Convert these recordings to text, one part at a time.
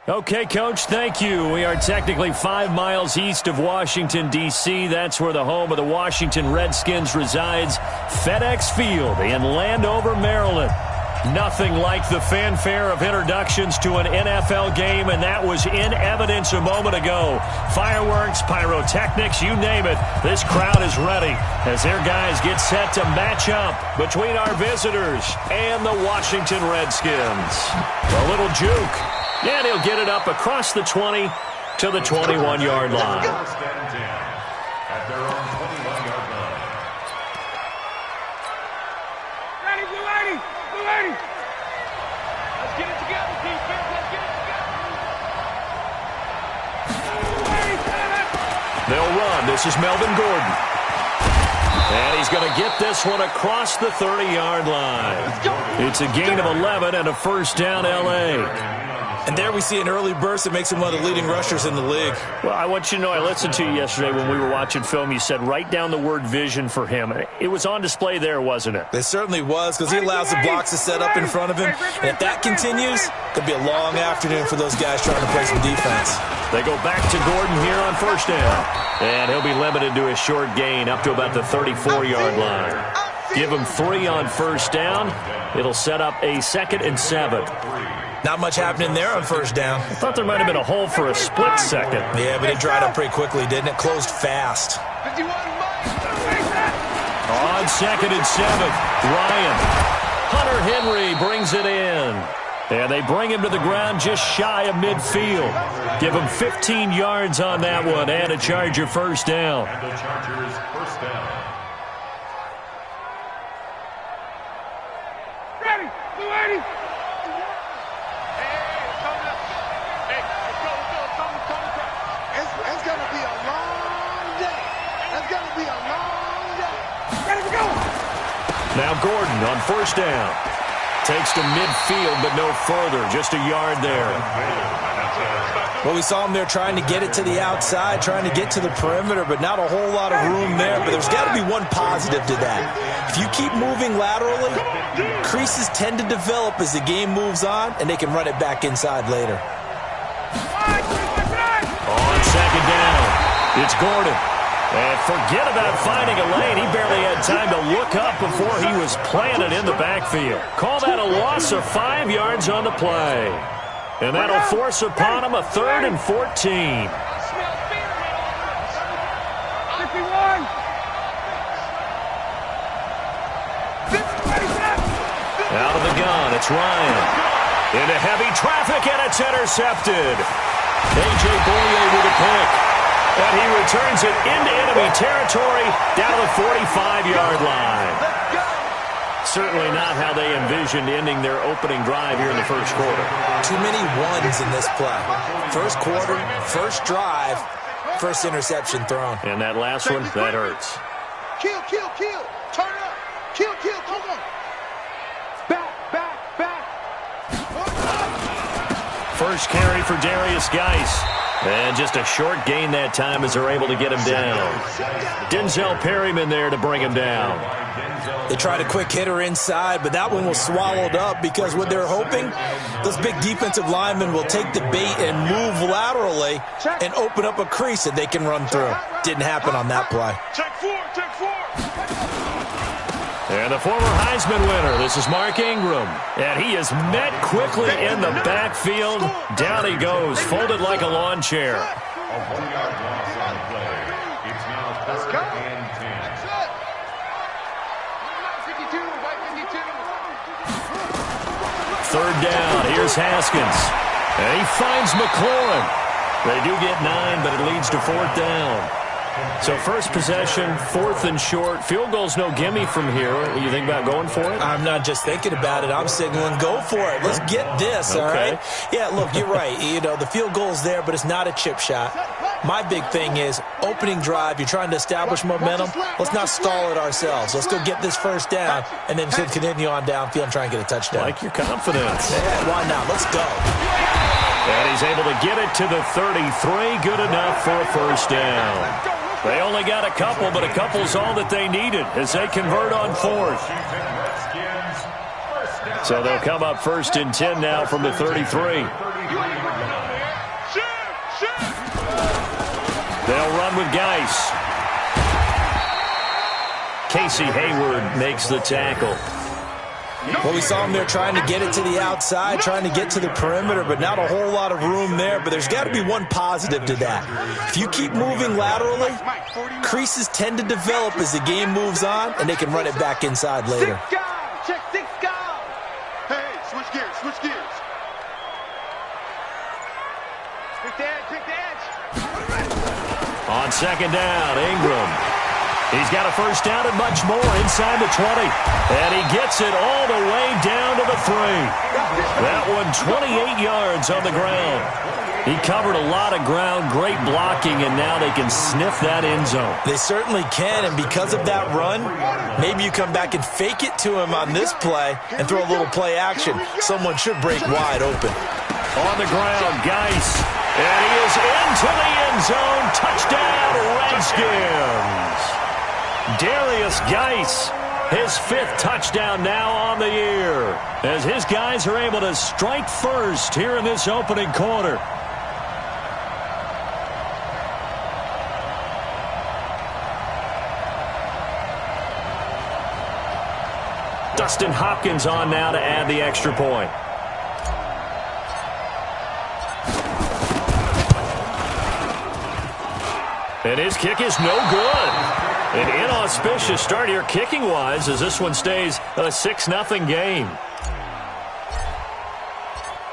Okay, Coach, thank you. We are technically 5 miles east of Washington, D.C. That's where the home of the Washington Redskins resides, FedEx Field in Landover, Maryland. Nothing like the fanfare of introductions to an NFL game, and that was in evidence a moment ago. Fireworks, pyrotechnics, you name it. This crowd is ready as their guys get set to match up between our visitors and the Washington Redskins. A little juke. And he'll get it up across the 20 to the 21-yard line. At their own 21-yard line. Ready, blue lady! Blue lady! Let's get it together, defense. Let's get it together. They'll run. This is Melvin Gordon. And he's going to get this one across the 30-yard line. It's a gain of 11 and a first down, L.A. And there we see an early burst that makes him one of the leading rushers in the league. Well, I want you to know, I listened to you yesterday when we were watching film. You said write down the word vision for him. It was on display there, wasn't it? It certainly was, because he allows the blocks to set up in front of him. And if that continues, it could be a long afternoon for those guys trying to play some defense. They go back to Gordon here on first down. And he'll be limited to a short gain up to about the 34-yard line. Give him 3 on first down. It'll set up a 2nd and 7. Not much happening there on first down. I thought there might have been a hole for a split second. Yeah, but it dried up pretty quickly, didn't it? Closed fast. On 2nd and 7, Ryan. Hunter Henry brings it in. And they bring him to the ground just shy of midfield. Give him 15 yards on that one and a Charger first down. And the Chargers first down. Ready, blue lady! It's going to be a long day. It's going to be a long day. Ready to go! Now Gordon on first down. Takes to midfield, but no further. Just a yard there. Well, we saw him there trying to get it to the outside, trying to get to the perimeter, but not a whole lot of room there. But there's got to be one positive to that. If you keep moving laterally, creases tend to develop as the game moves on, and they can run it back inside later. On second down, it's Gordon. And forget about finding a lane. He barely had time to look up before he was planted in the backfield. Call that a loss of 5 yards on the play. And that'll force upon him a 3rd and 14. 51. Out of the gun, it's Ryan. Into heavy traffic, and it's intercepted. A.J. Boye with a pick. And he returns it into enemy territory down the 45-yard line. Certainly not how they envisioned ending their opening drive here in the first quarter. Too many ones in this play. First quarter, first drive, first interception thrown. And that last one, that hurts. Kill, kill, kill. Turn up. Kill, kill, come on. Back, back, back. First carry for Darius Geis. And just a short gain that time as they're able to get him down. Denzel Perryman there to bring him down. They tried a quick hitter inside, but that one was swallowed up because what they're hoping, those big defensive linemen will take the bait and move laterally and open up a crease that they can run through. Didn't happen on that play. Check 4, check 4. And the former Heisman winner, this is Mark Ingram. And he is met quickly in the backfield. Down he goes, folded like a lawn chair. A 1-yard loss on the play. It's now 3rd and 10. 52, right 52. Third down, here's Haskins. And he finds McLaurin. They do get 9, but it leads to 4th down. So first possession, 4th and short. Field goal's no gimme from here. What, you think about going for it? I'm not just thinking about it. I'm signaling, go for it. Let's get this, all right? Yeah, look, you're right. You know, the field goal's there, but it's not a chip shot. My big thing is opening drive. You're trying to establish momentum. Let's not stall it ourselves. Let's go get this first down and then continue on downfield and try and get a touchdown. Like your confidence. Yeah, why not? Let's go. And he's able to get it to the 33. Good enough for a first down. They only got a couple, but a couple's all that they needed as they convert on 4th. So they'll come up 1st and 10 now from the 33. They'll run with Geis. Casey Hayward makes the tackle. Well, we saw him there trying to get it to the outside, trying to get to the perimeter, but not a whole lot of room there. But there's got to be one positive to that. If you keep moving laterally, creases tend to develop as the game moves on, and they can run it back inside later. Check 6 guys. Hey, switch gears, switch gears. Pick the edge, pick the edge. On 2nd down, Ingram. He's got a 1st down and much more inside the 20. And he gets it all the way down to the 3. That one 28 yards on the ground. He covered a lot of ground, great blocking, and now they can sniff that end zone. They certainly can, and because of that run, maybe you come back and fake it to him on this play and throw a little play action. Someone should break wide open. On the ground, Geis. And he is into the end zone. Touchdown, Redskins. Darius Geis, his 5th touchdown now on the year, as his guys are able to strike first here in this opening quarter. Dustin Hopkins on now to add the extra point. And his kick is no good. An inauspicious start here kicking-wise as this one stays a 6-0 game.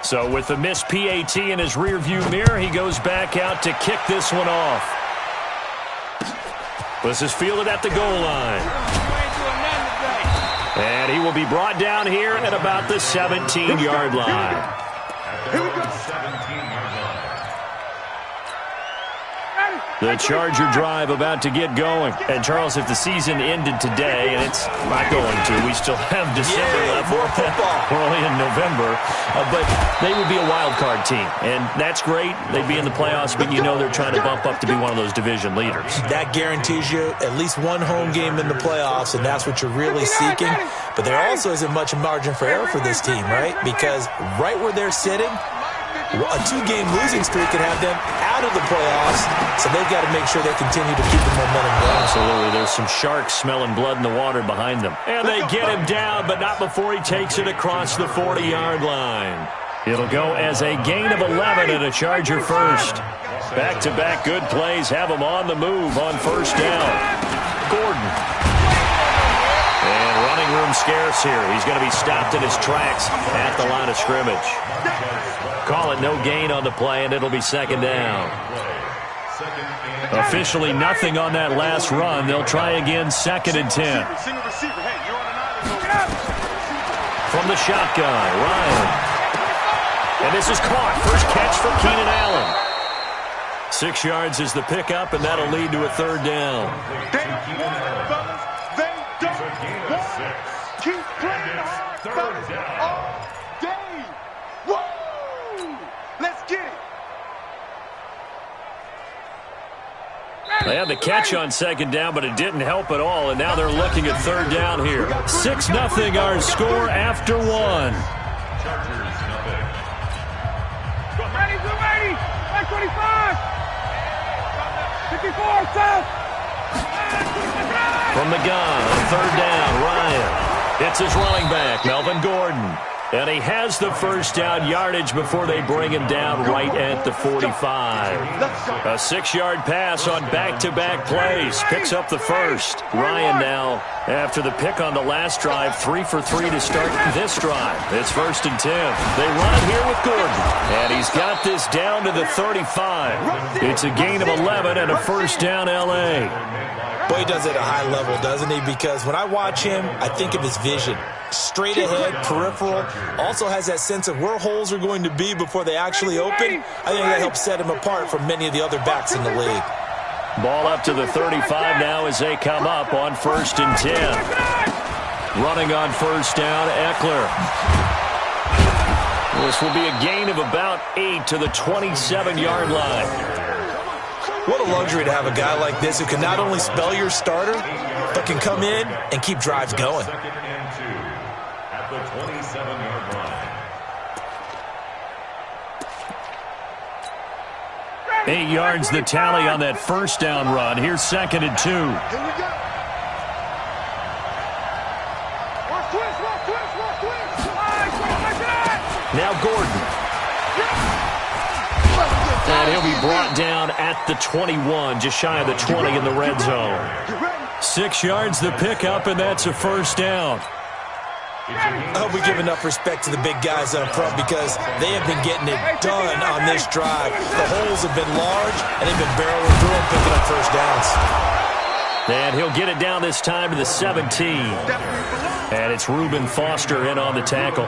So with the missed PAT in his rearview mirror, he goes back out to kick this one off. This is fielded at the goal line. And he will be brought down here at about the 17-yard line. Here we go. The Charger drive about to get going. And, Charles, if the season ended today, and it's not going to, we still have December left. More football. We're only in November. But they would be a wild card team. And that's great. They'd be in the playoffs, but you know they're trying to bump up to be one of those division leaders. That guarantees you at least one home game in the playoffs, and that's what you're really seeking. But there also isn't much margin for error for this team, right? Because right where they're sitting, a 2-game losing streak could have them out of the playoffs, so they've got to make sure they continue to keep the momentum going. Absolutely. There's some sharks smelling blood in the water behind them. And they get him down, but not before he takes it across the 40-yard line. It'll go as a gain of 11 and a Charger first. Back-to-back good plays have him on the move on 1st down. Gordon. And running room scarce here. He's going to be stopped in his tracks at the line of scrimmage. Call it no gain on the play, and it'll be 2nd down. Officially nothing on that last run. They'll try again 2nd and 10. From the shotgun, Ryan. And this is caught. First catch for Keenan Allen. 6 yards is the pickup, and that'll lead to a 3rd down. Keep playing hard all day. Woo! Let's get it. They had the catch on 2nd down, but it didn't help at all, and now they're looking at 3rd down here. 6-0 our score after 1. Ready, 25. 54, south. From the gun, 3rd down, Ryan. It's his running back, Melvin Gordon. And he has the 1st down yardage before they bring him down right at the 45. A 6-yard pass on back-to-back plays. Picks up the 1st. Ryan now, after the pick on the last drive, 3 for 3 to start this drive. It's 1st and 10. They run it here with Gordon. And he's got this down to the 35. It's a gain of 11 and a 1st down L.A. Boy, he does it at a high level, doesn't he? Because when I watch him, I think of his vision. Straight ahead, peripheral. Also has that sense of where holes are going to be before they actually open. I think that helps set him apart from many of the other backs in the league. Ball up to the 35 now as they come up on 1st and 10. Running on 1st down, Eckler. This will be a gain of about 8 to the 27-yard line. What a luxury to have a guy like this who can not only spell your starter, but can come in and keep drives going. at the 27-yard line. 8 yards the tally on that first down run. Here's 2nd and 2. Here we go. Watch twist, watch twist, watch twist. Now Gordon. And he'll be brought down at the 21, just shy of the 20 in the red zone. 6 yards the pickup, and that's a first down. I hope we give enough respect to the big guys up front because they have been getting it done on this drive. The holes have been large, and they've been barreling through them, picking up first downs. And he'll get it down this time to the 17. And it's Reuben Foster in on the tackle.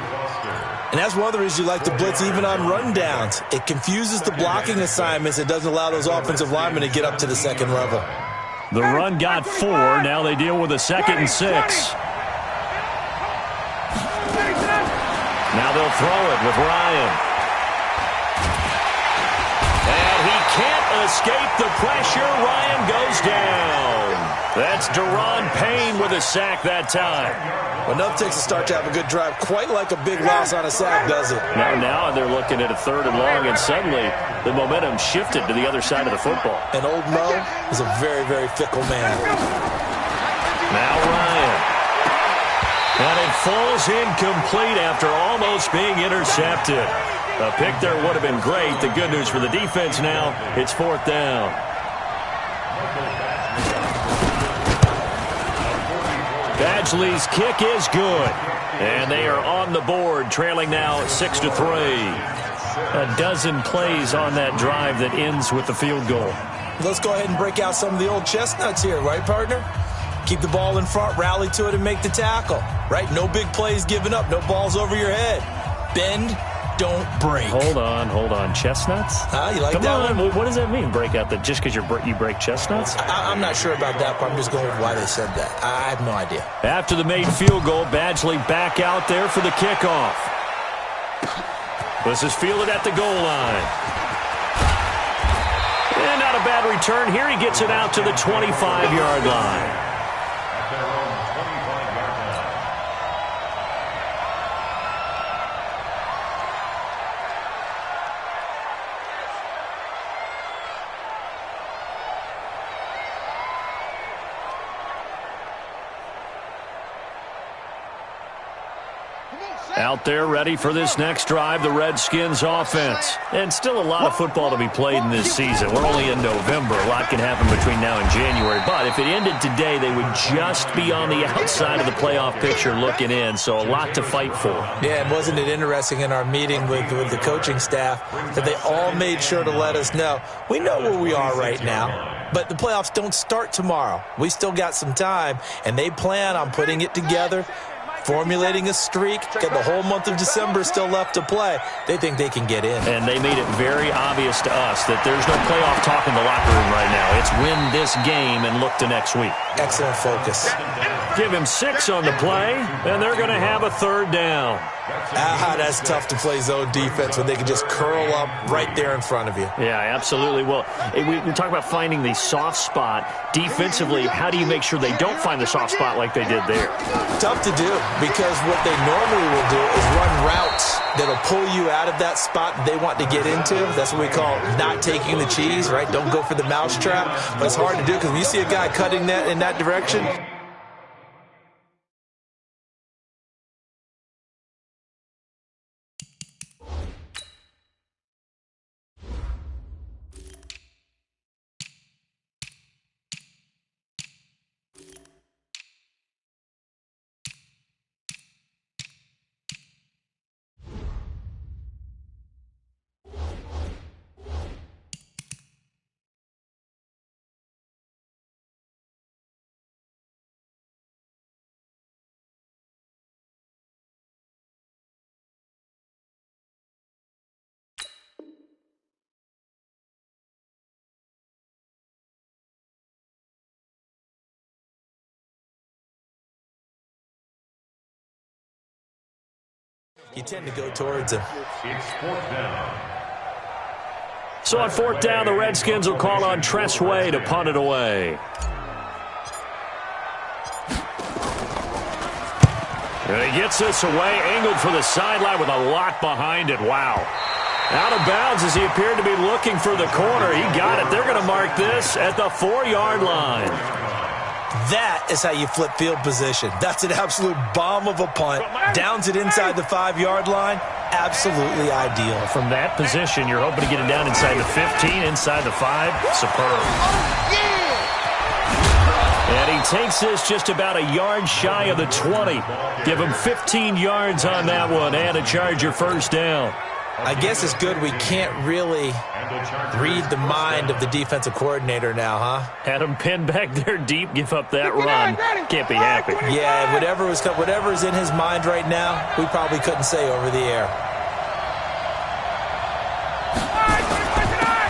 And that's one of the reasons you like to blitz even on rundowns. It confuses the blocking assignments. It doesn't allow those offensive linemen to get up to the second level. The run got 4. Now they deal with a 2nd and 6. Now they'll throw it with Ryan. And he can't escape the pressure. Ryan goes down. That's Deron Payne with a sack that time. Well, enough takes a start to have a good drive. Quite like a big loss on a sack, does it? Now they're looking at a 3rd and long, and suddenly the momentum shifted to the other side of the football. And old Mo is a very, very fickle man. Now Ryan. And it falls incomplete after almost being intercepted. A pick there would have been great. The good news for the defense now, it's 4th down. Badgley's kick is good. And they are on the board, trailing now 6-3. A dozen plays on that drive that ends with the field goal. Let's go ahead and break out some of the old chestnuts here, right, partner? Keep the ball in front, rally to it, and make the tackle. Right? No big plays given up. No balls over your head. Bend, don't break. Hold on. Chestnuts? You like Come that on. one? What does that mean, break out? Just because you break chestnuts? I'm not sure about that part. I'm just going with why they said that. I have no idea. After the made field goal, Badgley back out there for the kickoff. This is fielded at the goal line. And not a bad return here. He gets it out to the 25-yard line. Out there ready for this next drive, the Redskins offense. And still a lot of football to be played in this season. We're only in November. A lot can happen between now and January. But if it ended today, they would just be on the outside of the playoff picture looking in. So a lot to fight for. Yeah, and wasn't it interesting in our meeting with the coaching staff that they all made sure to let us know, we know where we are right now, but the playoffs don't start tomorrow. We still got some time, and they plan on putting it together, formulating a streak, got the whole month of December still left to play. They think they can get in. And they made it very obvious to us that there's no playoff talk in the locker room right now. It's win this game and look to next week. Excellent focus. Give him 6 on the play, and they're going to have a 3rd down. That's tough to play zone defense when they can just curl up right there in front of you. Yeah, absolutely. Well, we talk about finding the soft spot. Defensively, how do you make sure they don't find the soft spot like they did there? Tough to do because what they normally will do is run routes that'll pull you out of that spot they want to get into. That's what we call not taking the cheese, right? Don't go for the mousetrap. But it's hard to do because when you see a guy cutting that in that direction, you tend to go towards him. It's 4th down. So on 4th down, the Redskins will call on Tress Way to punt it away. And he gets this away, angled for the sideline with a lot behind it. Wow. Out of bounds as he appeared to be looking for the corner. He got it. They're going to mark this at the 4-yard line. That is how you flip field position. That's an absolute bomb of a punt. Downs it inside the 5-yard line. Absolutely ideal. From that position, you're hoping to get it down inside the 15, inside the 5. Superb. And he takes this just about a yard shy of the 20. Give him 15 yards on that one and a Charger first down. I guess it's good we can't really read the mind of the defensive coordinator now, huh? Had him pinned back there deep, give up that run. Can't be happy. Yeah, whatever is in his mind right now, we probably couldn't say over the air.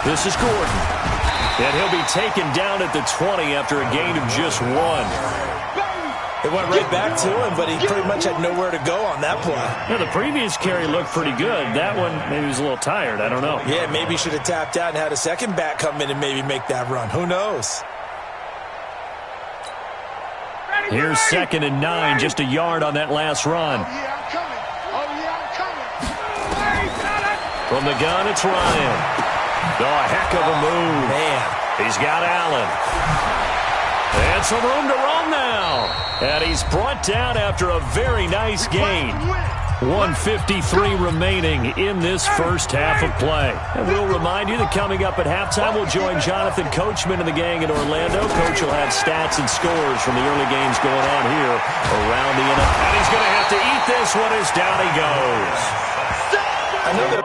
This is Gordon. And he'll be taken down at the 20 after a gain of just 1. It went right back to him, but he pretty much had nowhere to go on that play. Yeah, the previous carry looked pretty good. That one, maybe he was a little tired. I don't know. Yeah, maybe he should have tapped out and had a second back come in and maybe make that run. Who knows? Here's 2nd and 9, just a yard on that last run. From the gun, it's Ryan. Oh, a heck of a move. Man. He's got Allen. And some room to run now. And he's brought down after a very nice gain. 1:53 remaining in this first half of play. And we'll remind you that coming up at halftime, we'll join Jonathan Coachman and the gang in Orlando. Coach will have stats and scores from the early games going on here around the NFL. And he's going to have to eat this one as down he goes. Another.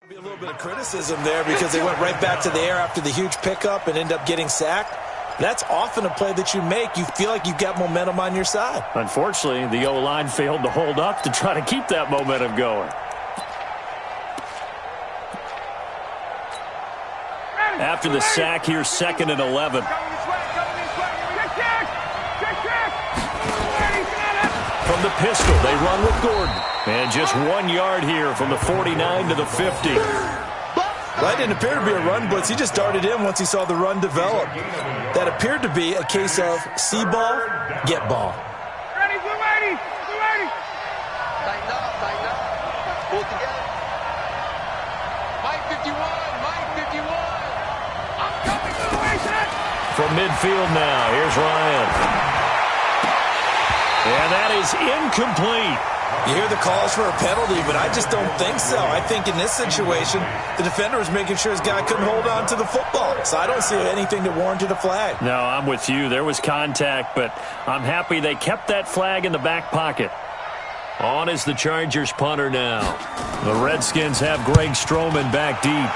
A little bit of criticism there because they went right back to the air after the huge pickup and end up getting sacked. That's often a play that you make. You feel like you've got momentum on your side. Unfortunately, the O-line failed to hold up to try to keep that momentum going. After the sack, here's 2nd and 11. From the pistol, they run with Gordon. And just 1 yard here from the 49 to the 50. That didn't appear to be a run blitz. He just darted in once he saw the run develop. That appeared to be a case of see ball, get ball. Ready, blue 80, blue 80. Tighten up. Pull together. Mike 51, Mike 51. I'm coming to the wayside. From midfield now, here's Ryan. And that is incomplete. You hear the calls for a penalty, but I just don't think so. I think in this situation, the defender was making sure his guy couldn't hold on to the football. So I don't see anything that warranted a flag. No, I'm with you. There was contact, but I'm happy they kept that flag in the back pocket. On is the Chargers punter now. The Redskins have Greg Stroman back deep.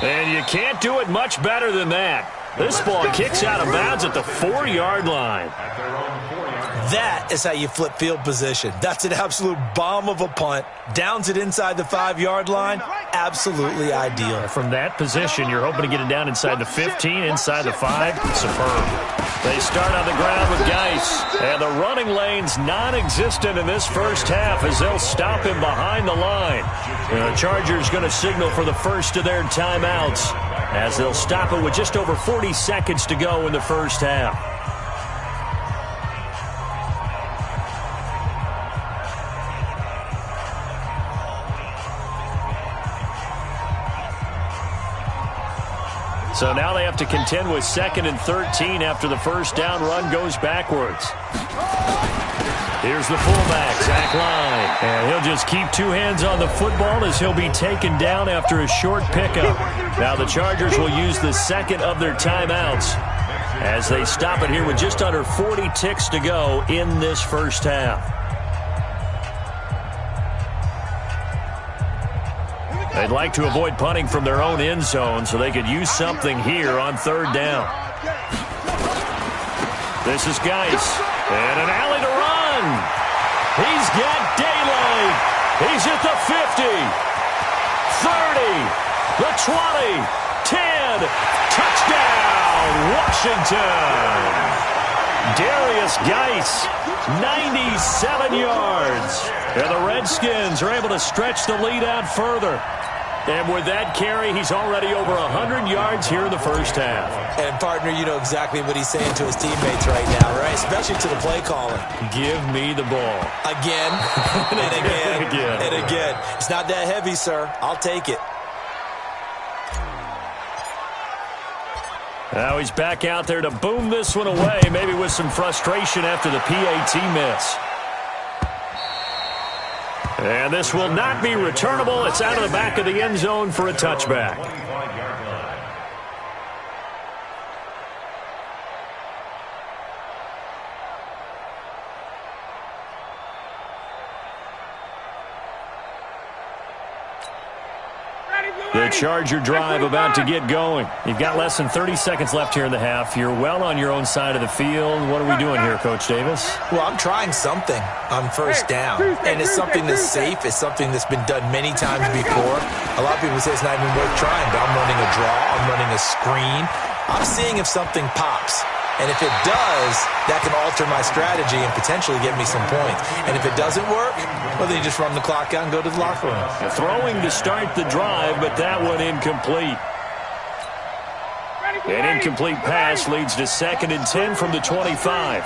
And you can't do it much better than that. This ball kicks out of bounds at the 4-yard line. That is how you flip field position. That's an absolute bomb of a punt. Downs it inside the 5-yard line. Absolutely ideal. From that position, you're hoping to get it down inside the 15, inside the 5. Superb. They start on the ground with Geis. And the running lane's non-existent in this first half as they'll stop him behind the line. The Chargers going to signal for the first of their timeouts as they'll stop it with just over 40 seconds to go in the first half. So now they have to contend with 2nd and 13 after the first down run goes backwards. Here's the fullback, Zach Line. And he'll just keep 2 hands on the football as he'll be taken down after a short pickup. Now the Chargers will use the second of their timeouts as they stop it here with just under 40 ticks to go in this first half. They'd like to avoid punting from their own end zone so they could use something here on 3rd down. This is Geis. And an alley to run. He's got daylight. He's at the 50. 30. The 20. 10. Touchdown, Washington. Darius Geis, 97 yards. And the Redskins are able to stretch the lead out further. And with that carry, he's already over 100 yards here in the first half. And, partner, you know exactly what he's saying to his teammates right now, right? Especially to the play caller. Give me the ball. Again, and again, and again. It's not that heavy, sir. I'll take it. Now he's back out there to boom this one away, maybe with some frustration after the PAT miss. And this will not be returnable. It's out of the back of the end zone for a touchback. The Charger drive about to get going. You've got less than 30 seconds left here in the half. You're well on your own side of the field. What are we doing here, Coach Davis? Well, I'm trying something on first down. And it's something that's safe. It's something that's been done many times before. A lot of people say it's not even worth trying, but I'm running a draw. I'm running a screen. I'm seeing if something pops. And if it does, that can alter my strategy and potentially get me some points. And if it doesn't work, well, then you just run the clock out and go to the locker room. Throwing to start the drive, but that one incomplete. An incomplete pass leads to 2nd and 10 from the 25.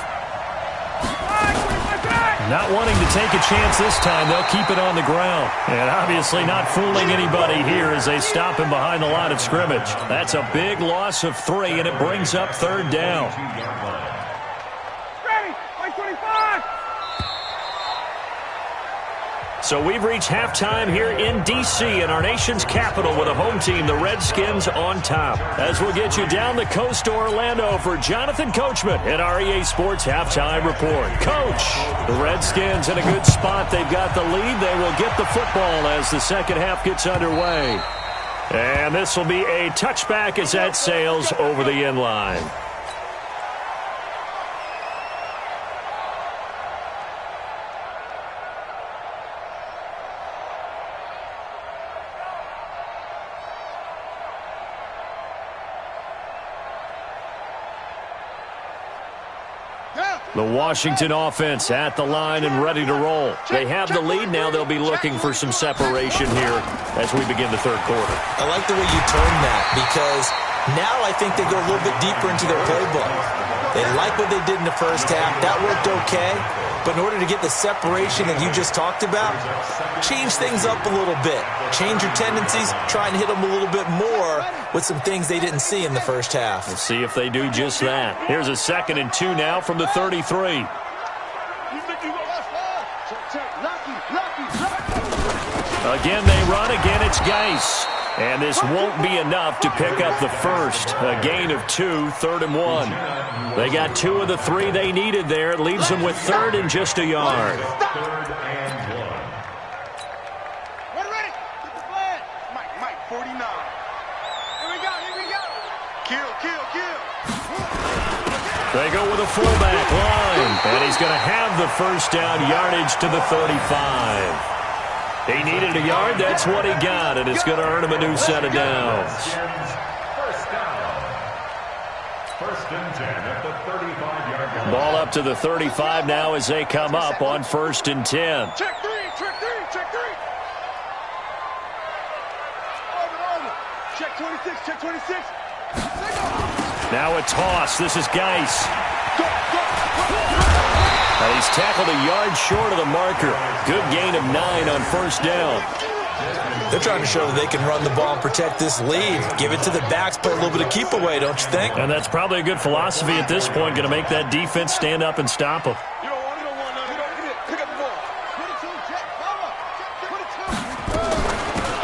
Not wanting to take a chance this time, they'll keep it on the ground. And obviously not fooling anybody here as they stop him behind the line of scrimmage. That's a big loss of 3, and it brings up 3rd down. Ready, 25. So we've reached halftime here in D.C. in our nation's capital with a home team, the Redskins, on top. As we'll get you down the coast to Orlando for Jonathan Coachman at our EA Sports Halftime Report. Coach, the Redskins in a good spot. They've got the lead. They will get the football as the second half gets underway. And this will be a touchback as that sails over the end line. The Washington offense at the line and ready to roll. They have the lead now. They'll be looking for some separation here as we begin the third quarter. I like the way you turned that because now I think they go a little bit deeper into their playbook. They like what they did in the first half. That worked okay. But in order to get the separation that you just talked about, change things up a little bit. Change your tendencies. Try and hit them a little bit more with some things they didn't see in the first half. We'll see if they do just that. Here's a 2nd and 2 now from the 33. Again, they run. Again, it's Geis. And this won't be enough to pick up the first. A gain of 2, 3rd and 1. They got 2 of the 3 they needed there. It leaves them with 3rd and just a yard. Mike, 49. Here we go. Kill. They go with a fullback line. And he's going to have the first down, yardage to the 35. He needed a yard. That's what he got, and it's going to earn him a new set of downs. First and 10 at the 35-yard line. Ball up to the 35 now as they come up on 1st and 10. Check three. Check 26. Now a toss. This is Geis. And he's tackled a yard short of the marker. Good gain of 9 on 1st down. They're trying to show that they can run the ball and protect this lead. Give it to the backs, play a little bit of keep away, don't you think? And that's probably a good philosophy at this point. Going to make that defense stand up and stop them.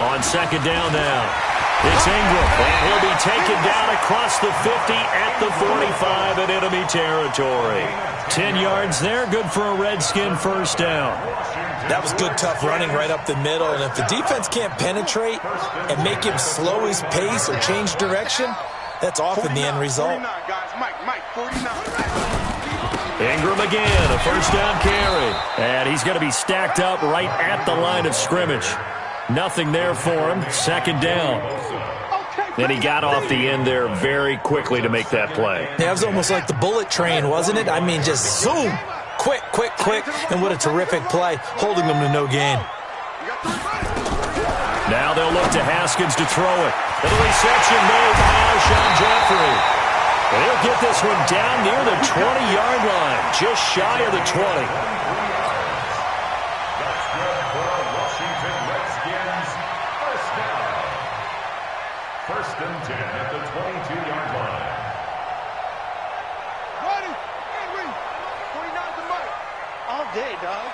On 2nd down now. It's Ingram, and he'll be taken down across the 50 at the 45 in enemy territory. 10 yards there, good for a Redskin first down. That was good, tough running right up the middle, and if the defense can't penetrate and make him slow his pace or change direction, that's often the end result. 49, guys. Mike, 49. Ingram again, a first down carry. And he's going to be stacked up right at the line of scrimmage. Nothing there for him. Second down. And he got off the end there very quickly to make that play. Yeah, it was almost like the bullet train, wasn't it? I mean, just zoom. Quick, quick, quick. And what a terrific play, holding them to no gain. Now they'll look to Haskins to throw it. And the reception made by Alshon Jeffrey. And he'll get this one down near the 20-yard line, just shy of the 20. That's good for Washington Redskins. First down. First and 10 at the 22-yard line. Ready, and we. 49 to Mike. All day, dog.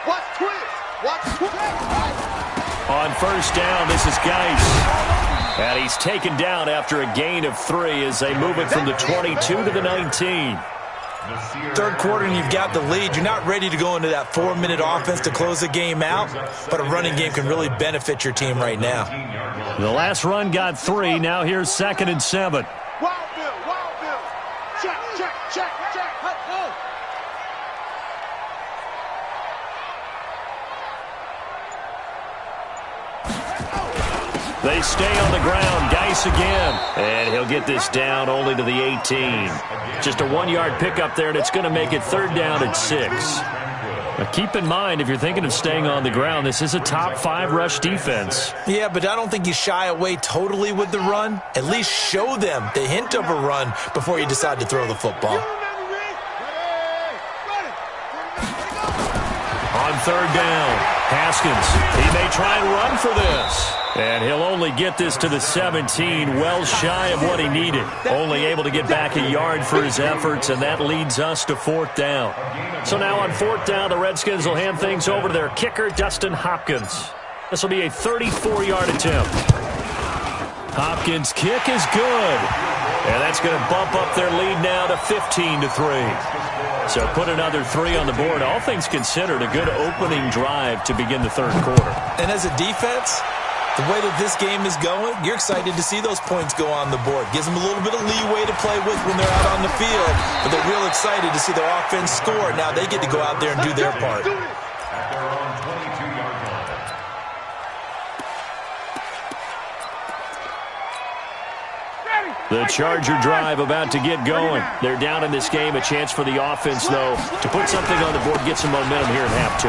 Watch twist. Watch twist. On first down, this is Geis. And he's taken down after a gain of 3 as they move it from the 22 to the 19. Third quarter and you've got the lead. You're not ready to go into that 4-minute offense to close the game out, but a running game can really benefit your team right now. The last run got 3. Now here's 2nd and 7. Wild Bill, Wild Bill. Check, check, check, check. Hey, They stay on the ground. Geis again. And he'll get this down only to the 18. Just a 1-yard pickup there, and it's going to make it 3rd down at 6. Now keep in mind, if you're thinking of staying on the ground, this is a top 5 rush defense. Yeah, but I don't think you shy away totally with the run. At least show them the hint of a run before you decide to throw the football. On 3rd down, Haskins. He may try and run for this. And he'll only get this to the 17, well shy of what he needed. Only able to get back a yard for his efforts, and that leads us to 4th down. So now on 4th down, the Redskins will hand things over to their kicker, Dustin Hopkins. This will be a 34-yard attempt. Hopkins' kick is good. And that's going to bump up their lead now to 15-3. So put another 3 on the board. All things considered, a good opening drive to begin the 3rd quarter. And as a defense, the way that this game is going, you're excited to see those points go on the board. Gives them a little bit of leeway to play with when they're out on the field. But they're real excited to see their offense score. Now they get to go out there and do their part. At their own 22-yard line. The Charger drive about to get going. They're down in this game. A chance for the offense, though, to put something on the board, get some momentum here in half 2.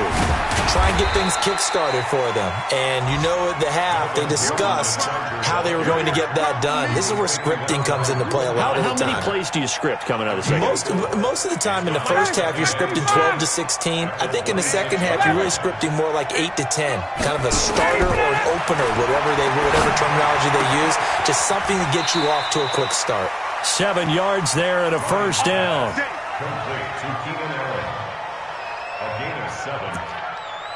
Try and get things kick-started for them. And you know at the half, they discussed how they were going to get that done. This is where scripting comes into play a lot of the time. How many plays do you script coming out of the second? Most of the time in the first half, you're scripting 12 to 16. I think in the second half, you're really scripting more like 8 to 10. Kind of a starter or an opener, whatever terminology they use. Just something to get you off to a quick start. 7 yards there and a first down. Complete to Keenan Allen. A gain of 7.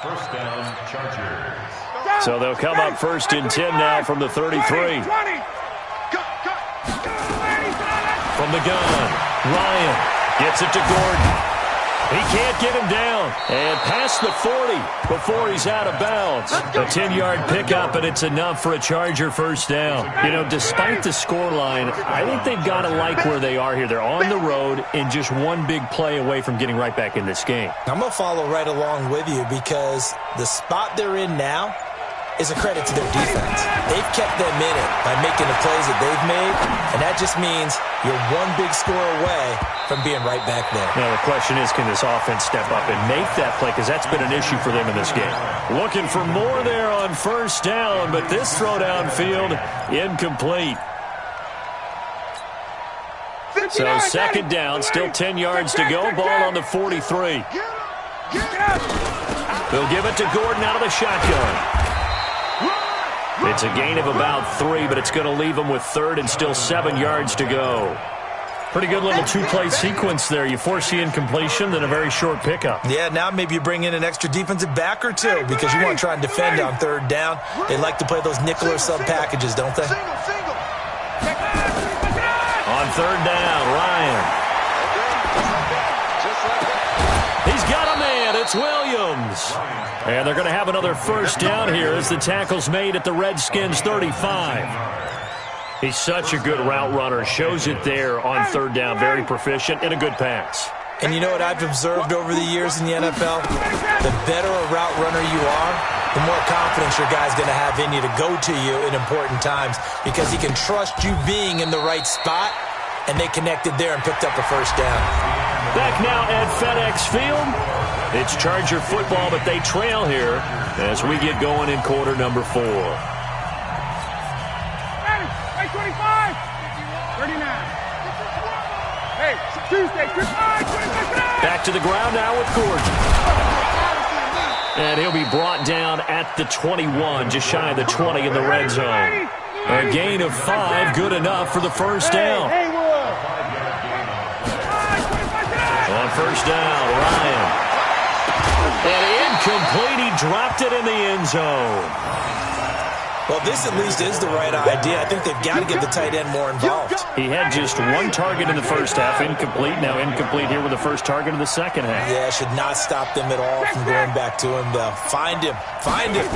First down, Chargers. So they'll come up 1st and 10 now from the 33. From the gun, Ryan gets it to Gordon. He can't get him down. And past the 40 before he's out of bounds. A 10-yard pickup, and it's enough for a Charger first down. You know, despite the scoreline, I think they've got to like where they are here. They're on the road and just one big play away from getting right back in this game. I'm going to follow right along with you because the spot they're in now is a credit to their defense. They've kept them in it by making the plays that they've made, and that just means you're one big score away from being right back there. Now, the question is, can this offense step up and make that play? Because that's been an issue for them in this game. Looking for more there on first down, but this throw downfield, incomplete. So 2nd down, still 10 yards to go. Ball on the 43. They'll give it to Gordon out of the shotgun. It's a gain of about 3, but it's going to leave them with 3rd and still 7 yards to go. Pretty good little 2-play sequence there. You force the incompletion, then a very short pickup. Yeah, now maybe you bring in an extra defensive back or 2 because you want to try and defend on 3rd down. They like to play those nickel or sub packages, don't they? On 3rd down, Ryan. He's got a man. It's Williams. And they're going to have another first down here as the tackle's made at the Redskins 35. He's such a good route runner. Shows it there on 3rd down. Very proficient and a good pass. And you know what I've observed over the years in the NFL? The better a route runner you are, the more confidence your guy's going to have in you to go to you in important times because he can trust you being in the right spot, and they connected there and picked up a first down. Back now at FedEx Field. It's Charger football, but they trail here as we get going in quarter number 4. 25, 39. Hey, Tuesday, 25, 25. Back to the ground now with Gordon. And he'll be brought down at the 21, just shy of the 20 in the red zone. A gain of 5, good enough for the first down. On first down, Ryan. And incomplete, he dropped it in the end zone. Well, this at least is the right idea. I think they've got to get the tight end more involved. He had just 1 target in the first half, incomplete. Now incomplete here with the first target of the second half. Yeah, should not stop them at all from going back to him, though. Find him. Find him.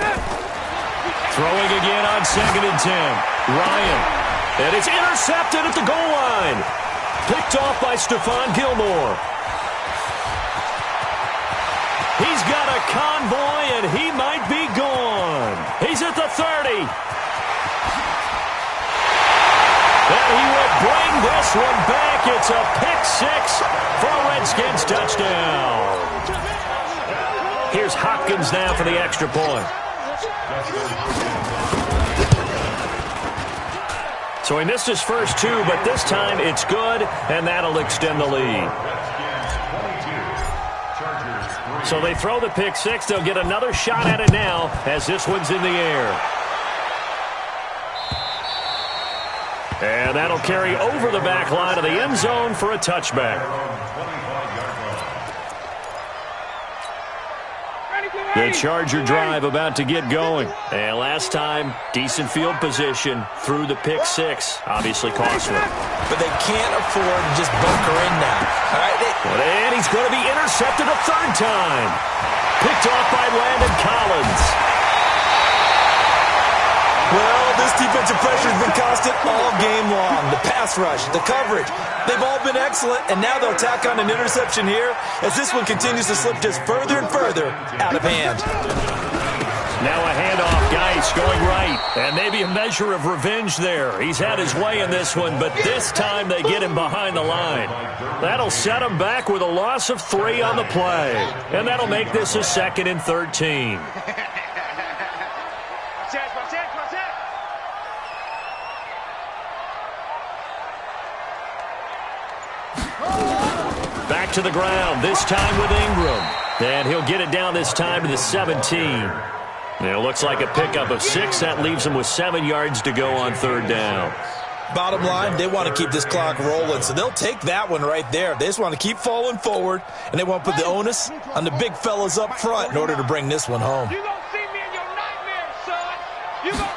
Throwing again on 2nd and 10. Ryan. And it's intercepted at the goal line. Picked off by Stephon Gilmore. He's got a convoy, and he might be gone. He's at the 30. And he will bring this one back. It's a pick-6 for a Redskins touchdown. Here's Hopkins now for the extra point. So he missed his first 2, but this time it's good, and that'll extend the lead. So they throw the pick-6. They'll get another shot at it now as this one's in the air. And that'll carry over the back line of the end zone for a touchback. The Charger drive about to get going. And last time, decent field position through the pick-6. Obviously costly. But they can't afford to just bunker in now. All right, and he's going to be intercepted a 3rd time. Picked off by Landon Collins. Well, this defensive pressure has been constant all game long. The pass rush, the coverage, they've all been excellent, and now they'll tack on an interception here as this one continues to slip just further and further out of hand. Now a handoff, Geis going right, and maybe a measure of revenge there. He's had his way in this one, but this time they get him behind the line. That'll set him back with a loss of 3 on the play, and that'll make this a 2nd and 13. Back to the ground, this time with Ingram. And he'll get it down this time to the 17. It looks like a pickup of 6. That leaves him with 7 yards to go on 3rd down. Bottom line, they want to keep this clock rolling, so they'll take that one right there. They just want to keep falling forward, and they want to put the onus on the big fellas up front in order to bring this one home. You gonna see me in your nightmares, son. You gonna...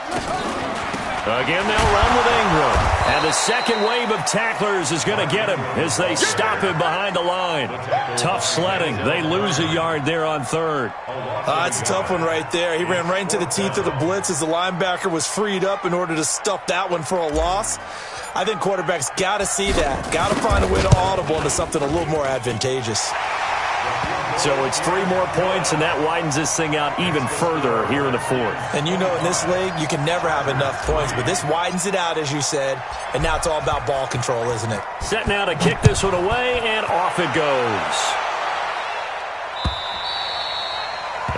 Again, they'll run with Ingram. And the second wave of tacklers is going to get him as they stop him behind the line. Tough sledding. They lose a yard there on 3rd. It's a tough one right there. He ran right into the teeth of the blitz as the linebacker was freed up in order to stuff that one for a loss. I think quarterbacks got to see that. Got to find a way to audible into something a little more advantageous. So it's 3 more points, and that widens this thing out even further here in the 4th. And you know in this league, you can never have enough points, but this widens it out, as you said, and now it's all about ball control, isn't it? Set now to kick this one away, and off it goes.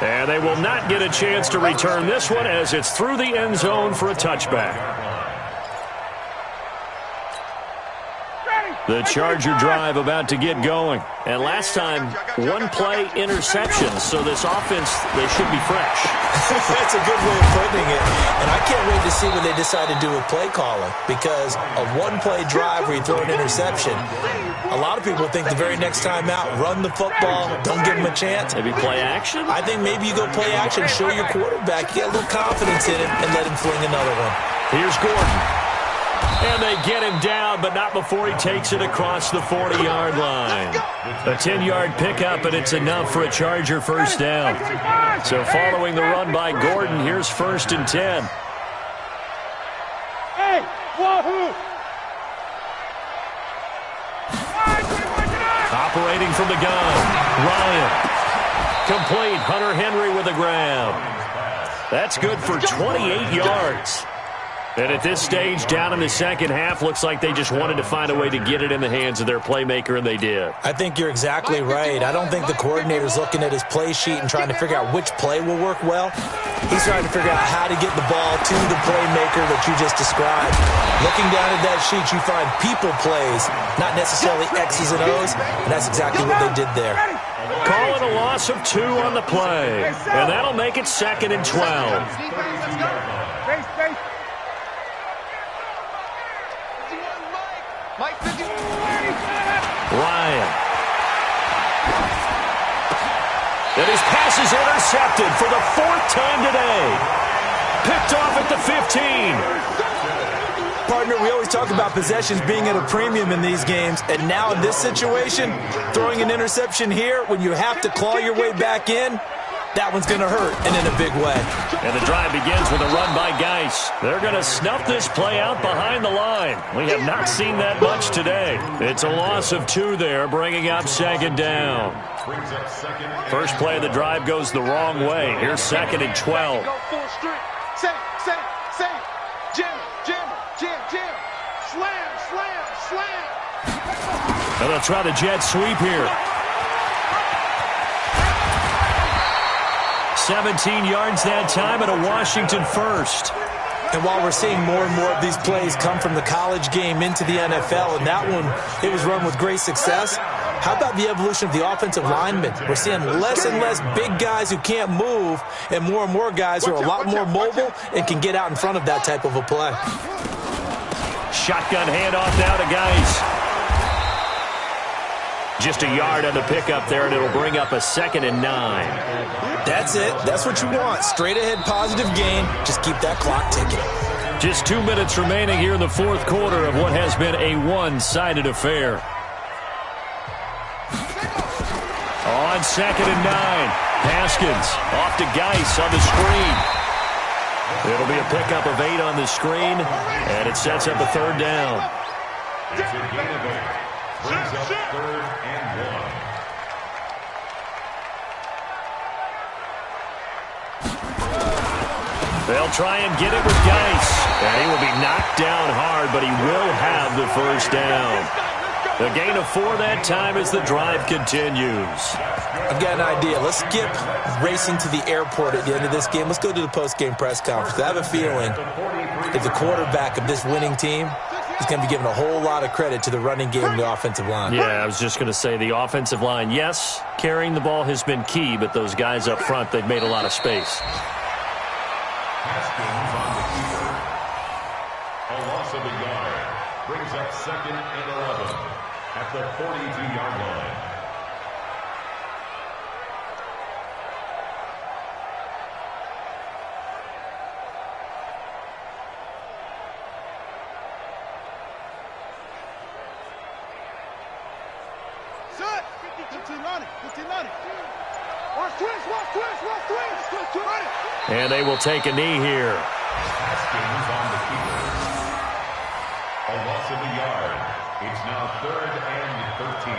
And they will not get a chance to return this one as it's through the end zone for a touchback. The Charger drive about to get going. And last time, 1-play interception. So this offense, they should be fresh. That's a good way of putting it. And I can't wait to see what they decide to do with play calling. Because a 1-play drive where you throw an interception, a lot of people think the very next time out, run the football, don't give them a chance. Maybe play action? I think maybe you go play action, show your quarterback, you get a little confidence in him, and let him fling another one. Here's Gordon. And they get him down, but not before he takes it across the 40-yard line. A 10-yard pickup, and it's enough for a Charger first down. So following the run by Gordon, here's 1st and 10. Hey, wahoo! Operate Waiting from the gun. Ryan. Complete. Hunter Henry with a grab. That's good for 28 yards. And at this stage, down in the second half, looks like they just wanted to find a way to get it in the hands of their playmaker, and they did. I think you're exactly right. I don't think the coordinator's looking at his play sheet and trying to figure out which play will work well. He's trying to figure out how to get the ball to the playmaker that you just described. Looking down at that sheet, you find people plays, not necessarily X's and O's, and that's exactly what they did there. Call it a loss of 2 on the play, and that'll make it 2nd and 12. Ryan. And his pass is intercepted for the 4th time today. Picked off at the 15. Partner, we always talk about possessions being at a premium in these games, and now in this situation, throwing an interception here when you have to claw your way back in, that one's going to hurt, and in a big way. And the drive begins with a run by Geis. They're going to snuff this play out behind the line. We have not seen that much today. It's a loss of 2 there, bringing up 2nd down. First play of the drive goes the wrong way. Here's 2nd and 12. And they'll try the jet sweep here. 17 yards that time, and a Washington first. And while we're seeing more and more of these plays come from the college game into the NFL, and that one, it was run with great success, how about the evolution of the offensive linemen? We're seeing less and less big guys who can't move, and more guys who are a lot more mobile and can get out in front of that type of a play. Shotgun handoff now to Geis. Just a yard on the pickup there, and it'll bring up a 2nd and 9. That's it. That's what you want. Straight ahead positive gain. Just keep that clock ticking. Just 2 minutes remaining here in the 4th quarter of what has been a one-sided affair. On 2nd and 9. Haskins off to Geis on the screen. It'll be a pickup of 8 on the screen, and it sets up a 3rd down. It's a gain of 8. Brings up 3rd and 1. They'll try and get it with Geis. And he will be knocked down hard, but he will have the 1st down. The gain of 4 that time as the drive continues. I've got an idea. Let's skip racing to the airport at the end of this game. Let's go to the post-game press conference. I have a feeling that the quarterback of this winning team is going to be given a whole lot of credit to the running game and the offensive line. Yeah, I was just going to say the offensive line, yes, carrying the ball has been key, but those guys up front, they've made a lot of space. Haskins on the keeper. A loss of a yard. Brings up 2nd and 11 at the 42-yard line. And they will take a knee here. Haskins on the keeper. A loss of a yard. It's now 3rd and 13.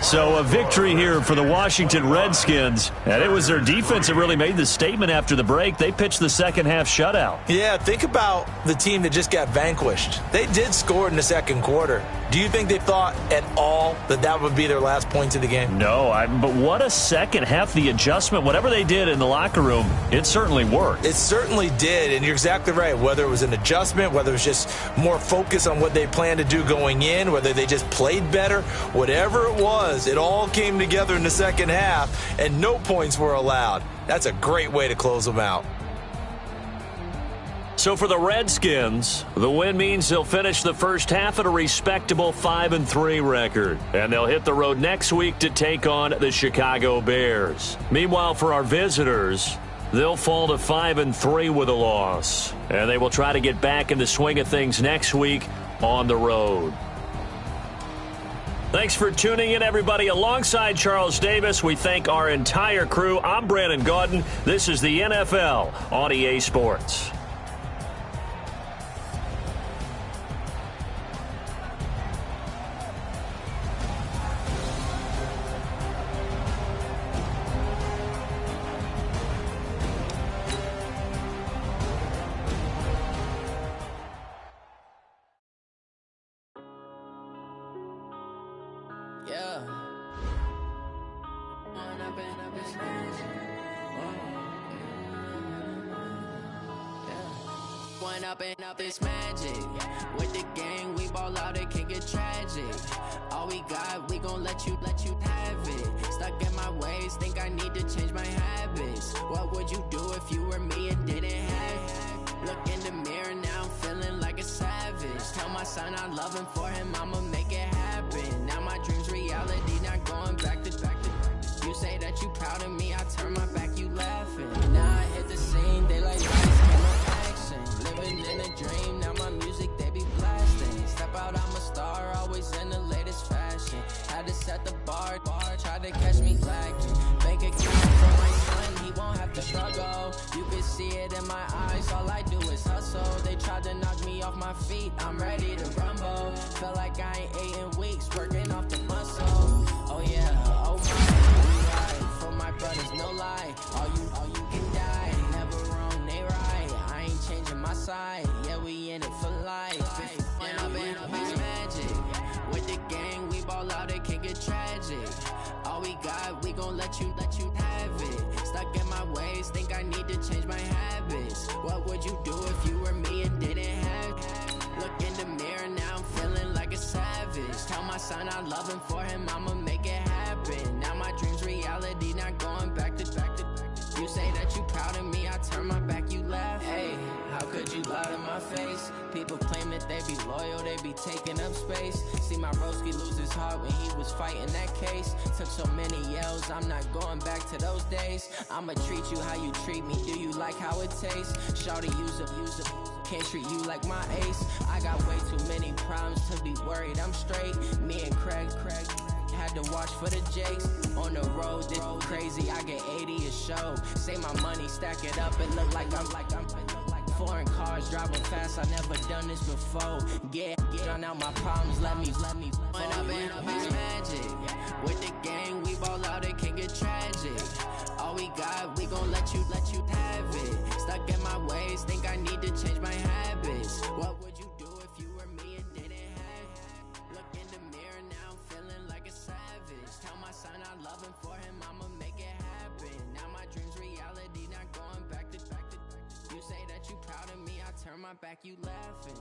So a victory here for the Washington Redskins. And it was their defense that really made the statement after the break. They pitched the second half shutout. Yeah, think about the team that just got vanquished. They did score in the 2nd quarter. Do you think they thought at all that that would be their last points of the game? No, but what a second half. The adjustment, whatever they did in the locker room, it certainly worked. It certainly did, and you're exactly right. Whether it was an adjustment, whether it was just more focus on what they planned to do going in, whether they just played better, whatever it was, it all came together in the second half, and no points were allowed. That's a great way to close them out. So for the Redskins, the win means they'll finish the first half at a respectable 5-3 record. And they'll hit the road next week to take on the Chicago Bears. Meanwhile, for our visitors, they'll fall to 5-3 with a loss. And they will try to get back in the swing of things next week on the road. Thanks for tuning in, everybody. Alongside Charles Davis, we thank our entire crew. I'm Brandon Gaudin. This is the NFL on EA Sports. Yeah. One up and up this magic. With the gang, we ball out, it can get tragic. All we got, we gon' let you have it. Stuck in my ways, think I need to change my habits. What would you do if you were me and didn't have it? Look in the mirror now, I'm feeling like a savage. Tell my son I love him, for him I'ma make it happen. Now my dream's reality, not going back to. You say that you proud of me, I turn my back, you laughing. Now I hit the scene, they like lights, camera, action. Living in a dream, now my music, they be blasting. Step out, I'm a star, always in the latest fashion. Had to set the bar, tried to catch me lacking. Bank account for my son, he won't have to struggle. You can see it in my eyes, all I do is hustle. They tried to knock me off my feet, I'm ready to rumble. Felt like I ain't ate in weeks, working off the muscle. Oh yeah, oh my. For my brothers, no lie. All you can die. Never wrong, they right. I ain't changing my side. Yeah, we in it for life. And I've been magic. With the gang, we ball out, it can get tragic. All we got, we gon' let you have it. Stuck in my ways, think I need to change my habits. What would you do if you were me and didn't have it? Look in the mirror, now I'm feeling like a savage. Tell my son I love him, for him I'ma make it happen. Now my dream's reality, not going back to. You say that you proud of me, I turn my back, you laugh. Hey, how could you lie to my face? People claim that they be loyal, they be taking up space. See my broski lose his heart when he was fighting that case. Took so many yells, I'm not going back to those days. I'ma treat you how you treat me, do you like how it tastes? Shawty, use up, can't treat you like my ace. I got way too many problems to be worried, I'm straight. Me and Craig had to watch for the Jakes. On the road, this crazy, I get 80 a show. Say my money, stack it up, it look like I'm foreign cars, driving fast, I never done this before. Get on out my problems, let me When I've been up is magic. With the gang, we ball out, it can get tragic. All we got, we gon' let you have it. Stuck in my ways, think I need to change my habits. What would you do if you were me and didn't have it? Look in the mirror now, I'm feeling like a savage. Tell my son I love him, for him I'ma make it happen. Now my dream's reality, not going back to. You say that you proud of me, I turn my back, you laughing.